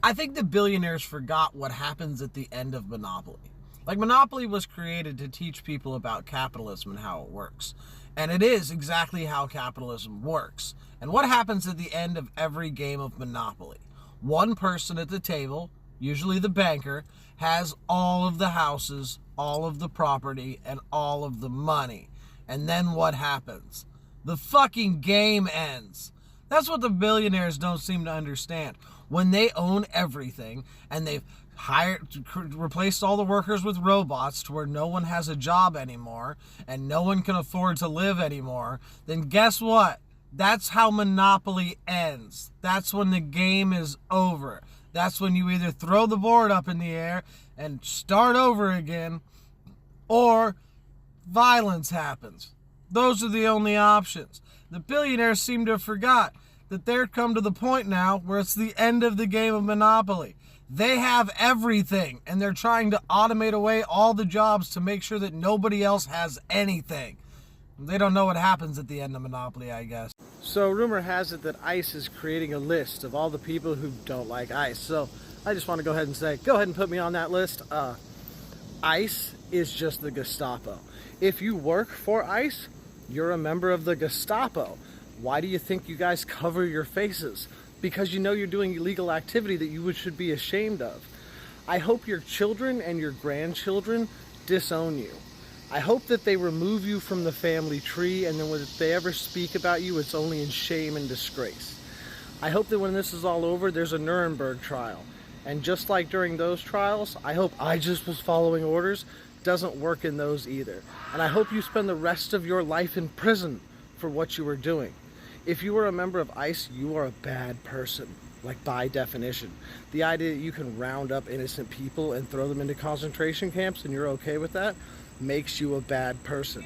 I think the billionaires forgot what happens at the end of Monopoly. Like, Monopoly was created to teach people about capitalism and how it works. And it is exactly how capitalism works. And what happens at the end of every game of Monopoly? One person at the table, usually the banker, has all of the houses, all of the property, and all of the money. And then what happens? The fucking game ends. That's what the billionaires don't seem to understand. When they own everything and they've replaced all the workers with robots to where no one has a job anymore and no one can afford to live anymore, then guess what? That's how Monopoly ends. That's when the game is over. That's when you either throw the board up in the air and start over again, or violence happens. Those are the only options. The billionaires seem to have forgot that they're come to the point now where it's the end of the game of Monopoly. They have everything, and they're trying to automate away all the jobs to make sure that nobody else has anything. They don't know what happens at the end of Monopoly, I guess. So rumor has it that ICE is creating a list of all the people who don't like ICE. So I just want to go ahead and say, go ahead and put me on that list. ICE is just the Gestapo. If you work for ICE, you're a member of the Gestapo. Why do you think you guys cover your faces? Because you know you're doing illegal activity that you should be ashamed of. I hope your children and your grandchildren disown you. I hope that they remove you from the family tree, and then when they ever speak about you, it's only in shame and disgrace. I hope that when this is all over, there's a Nuremberg trial. And just like during those trials, I hope I just was following orders doesn't work in those either. And I hope you spend the rest of your life in prison for what you were doing. If you were a member of ICE, you are a bad person, like by definition. The idea that you can round up innocent people and throw them into concentration camps and you're okay with that makes you a bad person.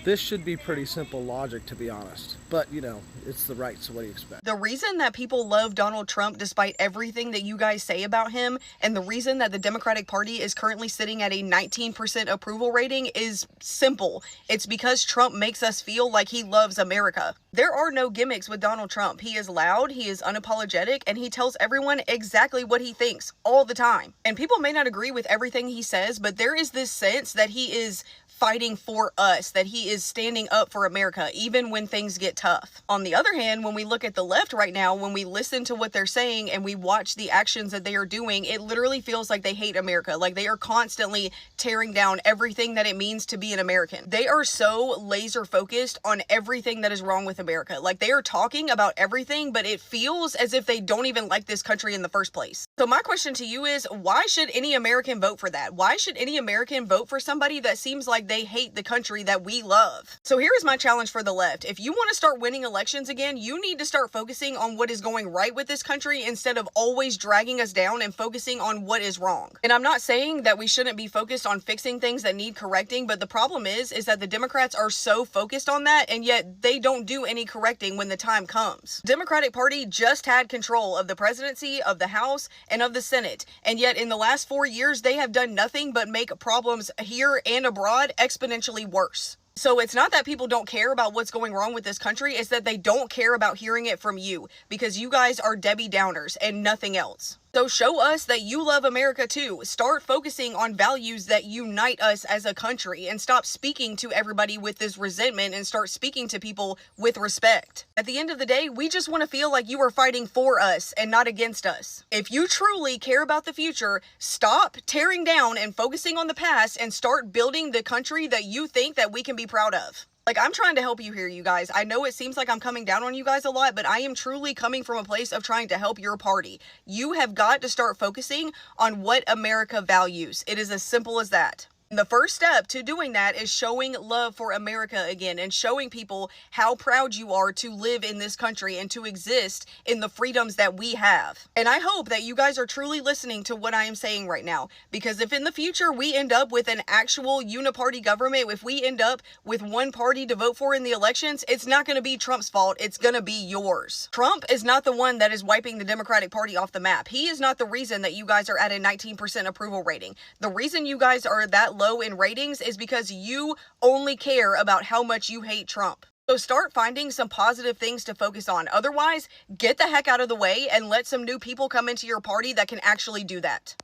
This should be pretty simple logic, to be honest. But, you know, it's the right, so what do you expect? The reason that people love Donald Trump despite everything that you guys say about him, and the reason that the Democratic Party is currently sitting at a 19% approval rating is simple. It's because Trump makes us feel like he loves America. There are no gimmicks with Donald Trump. He is loud, he is unapologetic, and he tells everyone exactly what he thinks all the time. And people may not agree with everything he says, but there is this sense that he is fighting for us, that he is standing up for America, even when things get tough. On the other hand, when we look at the left right now, when we listen to what they're saying and we watch the actions that they are doing, it literally feels like they hate America. Like they are constantly tearing down everything that it means to be an American. They are so laser focused on everything that is wrong with America. Like they are talking about everything, but it feels as if they don't even like this country in the first place. So my question to you is, why should any American vote for that? Why should any American vote for somebody that seems like they hate the country that we love? So here is my challenge for the left. If you want to start winning elections again, you need to start focusing on what is going right with this country instead of always dragging us down and focusing on what is wrong. And I'm not saying that we shouldn't be focused on fixing things that need correcting, but the problem is that the Democrats are so focused on that, and yet they don't do any correcting when the time comes. The Democratic Party just had control of the presidency, of the House, and of the Senate, and yet in the last 4 years, they have done nothing but make problems here and abroad exponentially worse. So it's not that people don't care about what's going wrong with this country, it's that they don't care about hearing it from you, because you guys are Debbie Downers and nothing else. So show us that you love America too. Start focusing on values that unite us as a country and stop speaking to everybody with this resentment and start speaking to people with respect. At the end of the day, we just want to feel like you are fighting for us and not against us. If you truly care about the future, stop tearing down and focusing on the past and start building the country that you think that we can be proud of. Like, I'm trying to help you here, you guys. I know it seems like I'm coming down on you guys a lot, but I am truly coming from a place of trying to help your party. You have got to start focusing on what America values. It is as simple as that. The first step to doing that is showing love for America again and showing people how proud you are to live in this country and to exist in the freedoms that we have. And I hope that you guys are truly listening to what I am saying right now, because if in the future we end up with an actual uniparty government, if we end up with one party to vote for in the elections, it's not going to be Trump's fault. It's going to be yours. Trump is not the one that is wiping the Democratic Party off the map. He is not the reason that you guys are at a 19% approval rating. The reason you guys are that low in ratings is because you only care about how much you hate Trump. So start finding some positive things to focus on. Otherwise, get the heck out of the way and let some new people come into your party that can actually do that.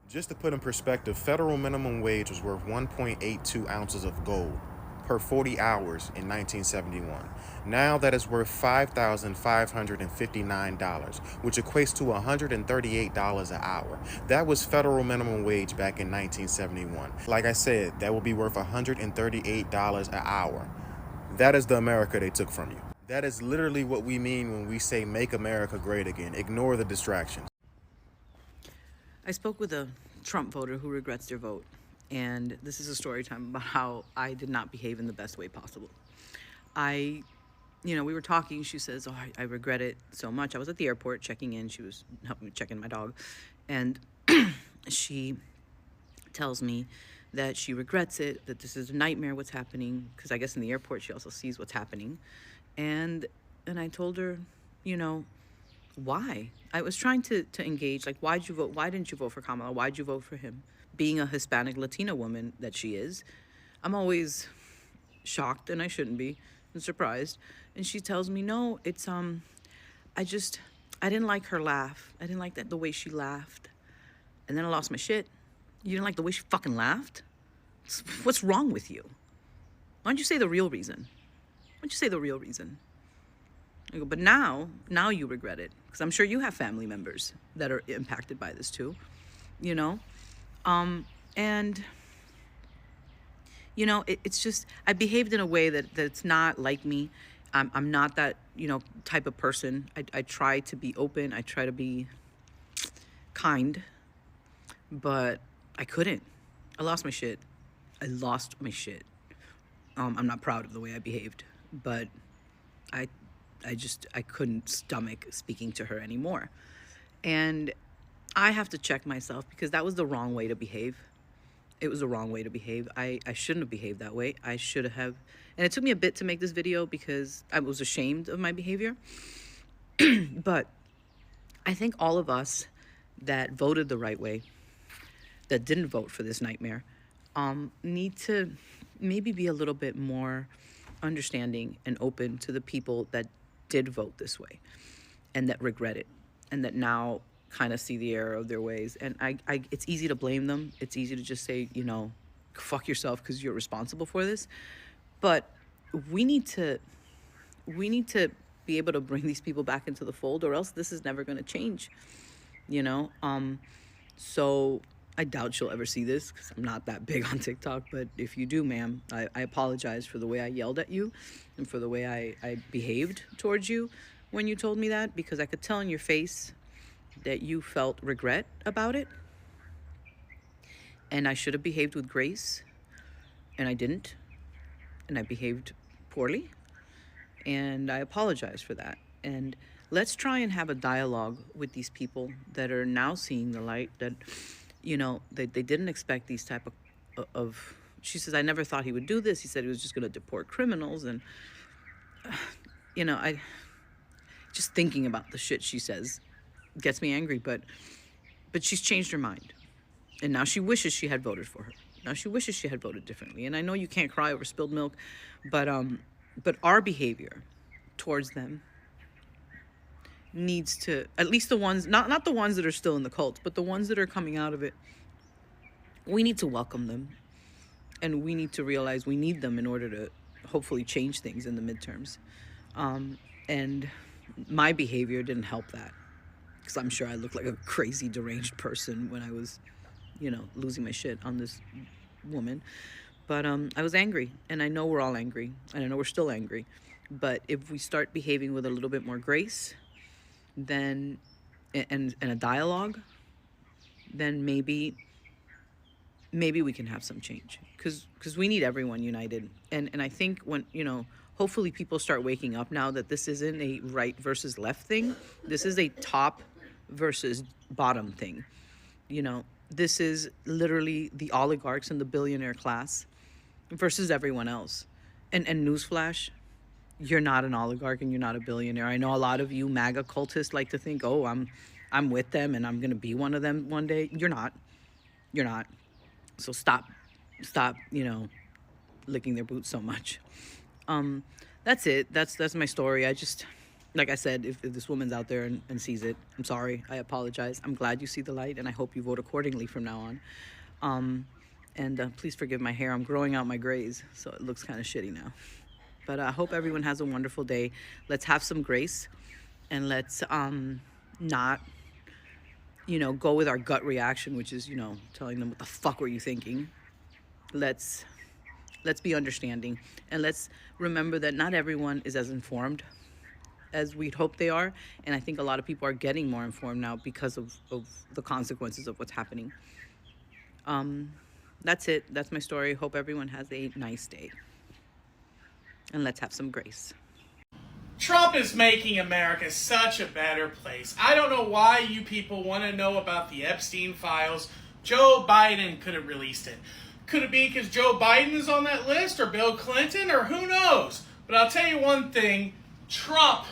Just to put in perspective, federal minimum wage was worth 1.82 ounces of gold per 40 hours in 1971. Now that is worth $5,559, which equates to $138 an hour. That was federal minimum wage back in 1971. Like I said, that will be worth $138 an hour. That is the America they took from you. That is literally what we mean when we say make America great again. Ignore the distractions. I spoke with a Trump voter who regrets their vote, and this is a story time about how I did not behave in the best way possible. We were talking, she says, oh, I regret it so much. I was at the airport checking in, she was helping me check in my dog, and she tells me that she regrets it, that this is a nightmare what's happening, because I guess in the airport she also sees what's happening. And I told her, why? I was trying to engage, like, why'd you vote? Why didn't you vote for Kamala? Why'd you vote for him? Being a Hispanic Latina woman that she is, I'm always shocked, and I shouldn't be, and surprised. And she tells me, no, it's, I didn't like her laugh. I didn't like the way she laughed. And then I lost my shit. You didn't like the way she fucking laughed? What's wrong with you? Why don't you say the real reason? Why don't you say the real reason? I go, but now you regret it. Because I'm sure you have family members that are impacted by this too, it's just, I behaved in a way that's not like me. I'm not that, type of person. I try to be open. I try to be kind, but I couldn't. I lost my shit. I'm not proud of the way I behaved, but I couldn't stomach speaking to her anymore. And I have to check myself because that was the wrong way to behave. It was the wrong way to behave. I shouldn't have behaved that way. I should have, and it took me a bit to make this video because I was ashamed of my behavior. But I think all of us that voted the right way, that didn't vote for this nightmare, need to maybe be a little bit more understanding and open to the people that did vote this way and that regret it and that now kind of see the error of their ways. And it's easy to blame them. It's easy to just say, fuck yourself because you're responsible for this. But we need to be able to bring these people back into the fold, or else this is never going to change, So I doubt you'll ever see this because I'm not that big on TikTok. But if you do, ma'am, I apologize for the way I yelled at you and for the way I behaved towards you when you told me that, because I could tell in your face that you felt regret about it. And I should have behaved with grace, and I didn't. And I behaved poorly. And I apologize for that. And let's try and have a dialogue with these people that are now seeing the light, that they didn't expect these type of, she says, I never thought he would do this. He said he was just going to deport criminals. And, I just thinking about the shit she says gets me angry, but she's changed her mind. And now she wishes she had voted for her. Now she wishes she had voted differently. And I know you can't cry over spilled milk, but our behavior towards them needs to, at least the ones, not the ones that are still in the cult, but the ones that are coming out of it, we need to welcome them. And we need to realize we need them in order to hopefully change things in the midterms. And my behavior didn't help that, because I'm sure I looked like a crazy, deranged person when I was, losing my shit on this woman. But I was angry, and I know we're all angry, and I know we're still angry. But if we start behaving with a little bit more grace, then and a dialogue, then maybe we can have some change, because we need everyone united. And I think when hopefully people start waking up now that this isn't a right versus left thing. This is a top versus bottom thing. This is literally the oligarchs and the billionaire class versus everyone else. And newsflash, you're not an oligarch and you're not a billionaire. I know a lot of you MAGA cultists like to think, oh, I'm with them and I'm going to be one of them one day. You're not. So stop, licking their boots so much. that's it. That's my story. I just, like I said, if this woman's out there and sees it, I'm sorry. I apologize. I'm glad you see the light, and I hope you vote accordingly from now on. And please forgive my hair. I'm growing out my grays, so it looks kind of shitty now. But I hope everyone has a wonderful day. Let's have some grace, and let's not, go with our gut reaction, which is, telling them, what the fuck were you thinking? Let's be understanding, and let's remember that not everyone is as informed as we'd hope they are. And I think a lot of people are getting more informed now because of the consequences of what's happening. That's it. That's my story. Hope everyone has a nice day. And let's have some grace. Trump is making America such a better place. I don't know why you people want to know about the Epstein files. Joe Biden could have released it. Could it be because Joe Biden is on that list, or Bill Clinton, or who knows? But I'll tell you one thing. Trump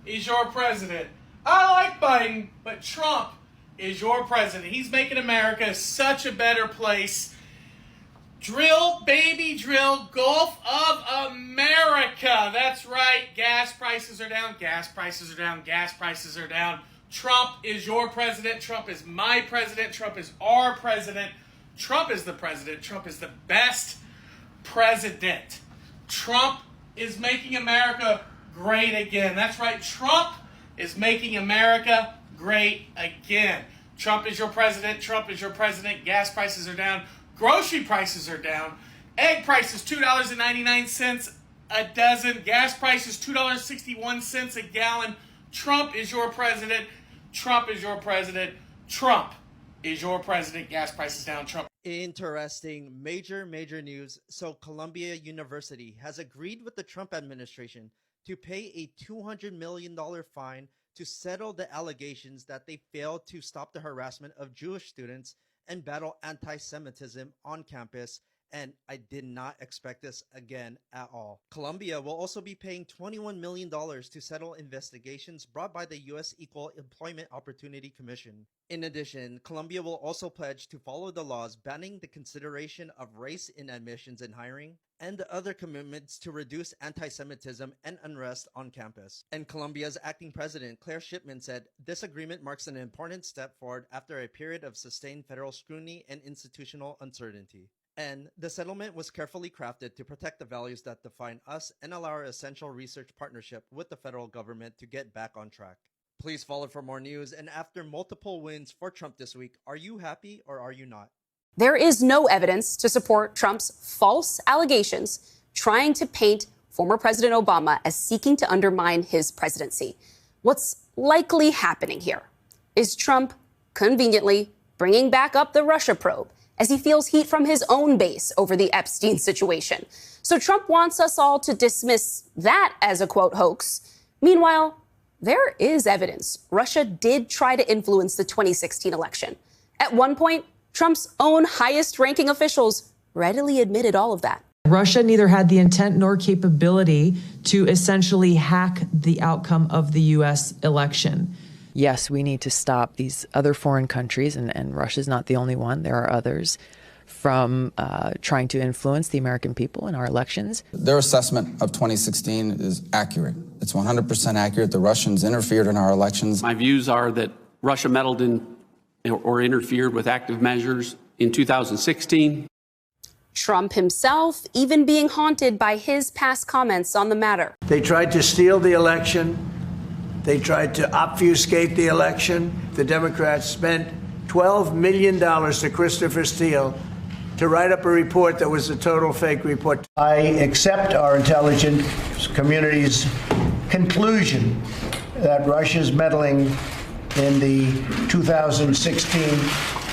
is your president. I like Biden, but Trump is your president. He's making America such a better place. Drill, baby, drill. Gulf of America. That's right. Gas prices are down. Gas prices are down. Gas prices are down. Trump is your president. Trump is my president. Trump is our president. Trump is the president. Trump is the best president. Trump is making America great again. That's right. Trump is making America great again. Trump is your president. Trump is your president. Gas prices are down. Grocery prices are down. Egg prices $2.99 a dozen. Gas prices $2.61 a gallon. Trump is your president. Trump is your president. Trump is your president. Gas prices down. Trump. Interesting. Major news. So Columbia University has agreed with the Trump administration to pay a $200 million fine to settle the allegations that they failed to stop the harassment of Jewish students and battle anti-Semitism on campus. And I did not expect this again at all. Columbia will also be paying $21 million to settle investigations brought by the U.S. Equal Employment Opportunity Commission. In addition, Columbia will also pledge to follow the laws banning the consideration of race in admissions and hiring, and other commitments to reduce anti-Semitism and unrest on campus. And Columbia's acting president, Claire Shipman, said, "This agreement marks an important step forward after a period of sustained federal scrutiny and institutional uncertainty. And the settlement was carefully crafted to protect the values that define us and allow our essential research partnership with the federal government to get back on track." Please follow for more news. And after multiple wins for Trump this week, are you happy or are you not? There is no evidence to support Trump's false allegations trying to paint former President Obama as seeking to undermine his presidency. What's likely happening here is Trump conveniently bringing back up the Russia probe as he feels heat from his own base over the Epstein situation. So Trump wants us all to dismiss that as a, quote, hoax. Meanwhile, there is evidence Russia did try to influence the 2016 election. At one point, Trump's own highest-ranking officials readily admitted all of that. Russia neither had the intent nor capability to essentially hack the outcome of the U.S. election. Yes, we need to stop these other foreign countries, and Russia's not the only one, there are others, from trying to influence the American people in our elections. Their assessment of 2016 is accurate. It's 100% accurate. The Russians interfered in our elections. My views are that Russia meddled in or interfered with active measures in 2016. Trump himself even being haunted by his past comments on the matter. They tried to steal the election. They tried to obfuscate the election. The Democrats spent $12 million to Christopher Steele to write up a report that was a total fake report. I accept our intelligence community's conclusion that Russia's meddling in the 2016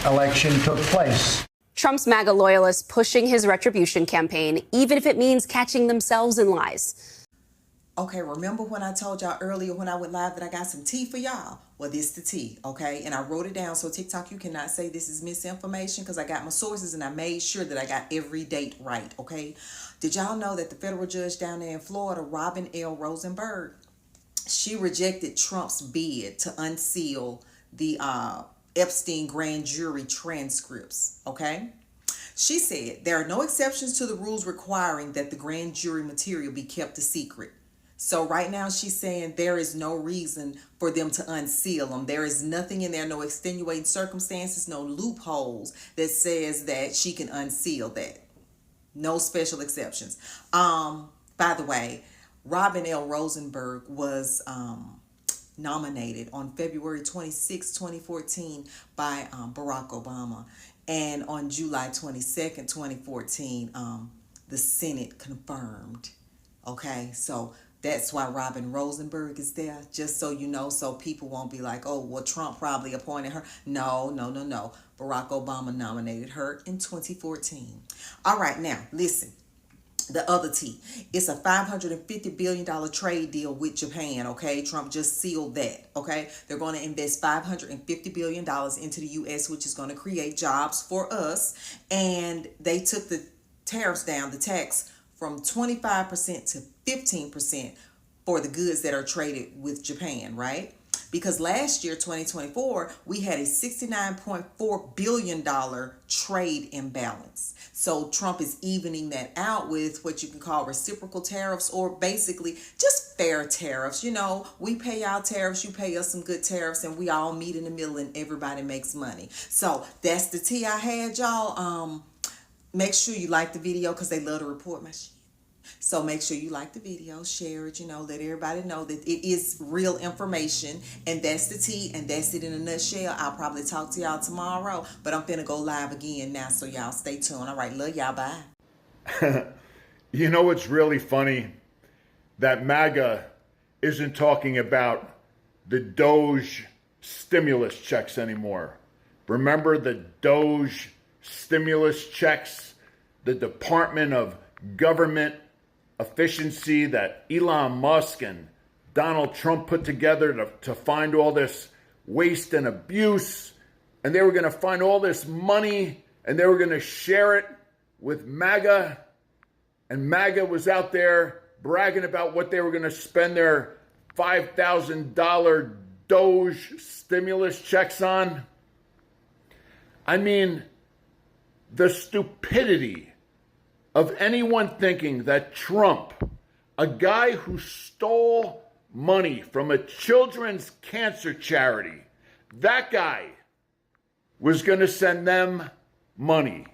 election took place. Trump's MAGA loyalists pushing his retribution campaign, even if it means catching themselves in lies. Okay, remember when I told y'all earlier when I went live that I got some tea for y'all? Well, this the tea, okay? And I wrote it down so TikTok, you cannot say this is misinformation because I got my sources and I made sure that I got every date right, okay? Did y'all know that the federal judge down there in Florida, Robin L. Rosenberg, she rejected Trump's bid to unseal the Epstein grand jury transcripts, okay? She said there are no exceptions to the rules requiring that the grand jury material be kept a secret. So right now she's saying there is no reason for them to unseal them. There is nothing in there, no extenuating circumstances, no loopholes that says that she can unseal that. No special exceptions. By the way, Robin L. Rosenberg was nominated on February 26, 2014 by Barack Obama. And on July 22nd, 2014, the Senate confirmed. Okay, so that's why Robin Rosenberg is there, just so you know, so people won't be like, oh, well, Trump probably appointed her. No. Barack Obama nominated her in 2014. All right, now, listen. The other T. It's a $550 billion trade deal with Japan, okay? Trump just sealed that, okay? They're going to invest $550 billion into the U.S., which is going to create jobs for us. And they took the tariffs down, the tax, from 25% to 15% for the goods that are traded with Japan, right? Because last year, 2024, we had a $69.4 billion trade imbalance. So Trump is evening that out with what you can call reciprocal tariffs, or basically just fair tariffs. You know, we pay our tariffs, you pay us some good tariffs, and we all meet in the middle and everybody makes money. So that's the tea I had, y'all. Make sure you like the video because they love to report my shit. So make sure you like the video, share it, let everybody know that it is real information. And that's the tea, and that's it in a nutshell. I'll probably talk to y'all tomorrow, but I'm finna go live again now, so y'all stay tuned. All right, love y'all, bye. You know what's really funny? That MAGA isn't talking about the Doge stimulus checks anymore. Remember the Doge stimulus checks? The Department of Government Efficiency that Elon Musk and Donald Trump put together to find all this waste and abuse. And they were going to find all this money and they were going to share it with MAGA. And MAGA was out there bragging about what they were going to spend their $5,000 Doge stimulus checks on. I mean, the stupidity of anyone thinking that Trump, a guy who stole money from a children's cancer charity, that guy was going to send them money.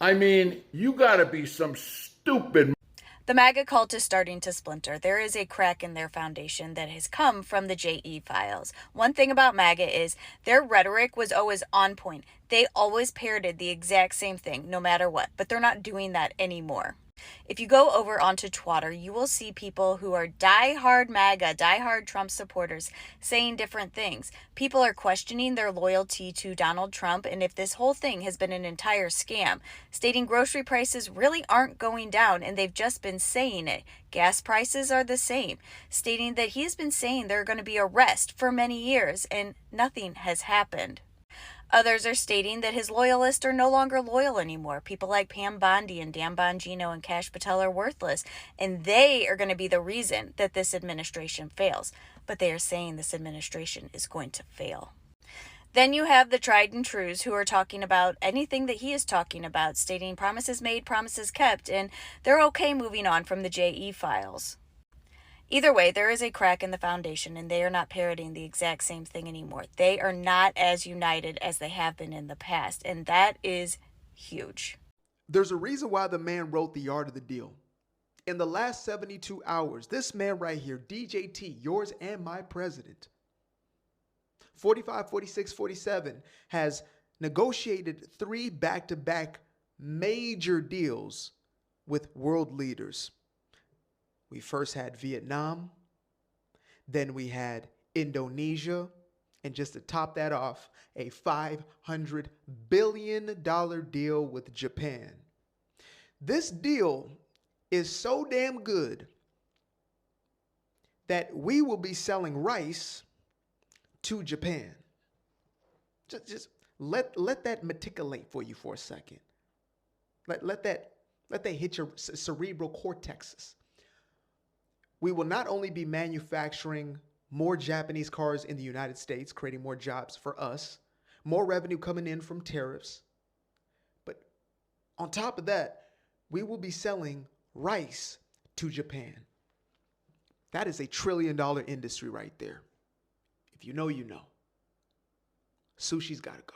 I mean, you got to be some stupid. The MAGA cult is starting to splinter. There is a crack in their foundation that has come from the JE files. One thing about MAGA is their rhetoric was always on point. They always parroted the exact same thing, no matter what, but they're not doing that anymore. If you go over onto Twitter, you will see people who are diehard MAGA, diehard Trump supporters saying different things. People are questioning their loyalty to Donald Trump and if this whole thing has been an entire scam, stating grocery prices really aren't going down and they've just been saying it. Gas prices are the same, stating that he's been saying they're going to be arrested for many years and nothing has happened. Others are stating that his loyalists are no longer loyal anymore. People like Pam Bondi and Dan Bongino and Kash Patel are worthless, and they are going to be the reason that this administration fails. But they are saying this administration is going to fail. Then you have the tried and trues who are talking about anything that he is talking about, stating promises made, promises kept, and they're okay moving on from the JE files. Either way, there is a crack in the foundation, and they are not parroting the exact same thing anymore. They are not as united as they have been in the past, and that is huge. There's a reason why the man wrote The Art of the Deal. In the last 72 hours, this man right here, DJT, yours and my president, 45, 46, 47, has negotiated 3 back-to-back major deals with world leaders. We first had Vietnam, then we had Indonesia, and just to top that off, a $500 billion deal with Japan. This deal is so damn good that we will be selling rice to Japan. Just let that matriculate for you for a second. Let that hit your cerebral cortexes. We will not only be manufacturing more Japanese cars in the United States, creating more jobs for us, more revenue coming in from tariffs, but on top of that, we will be selling rice to Japan. That is $1 trillion industry right there. If you know, you know. Sushi's got to go.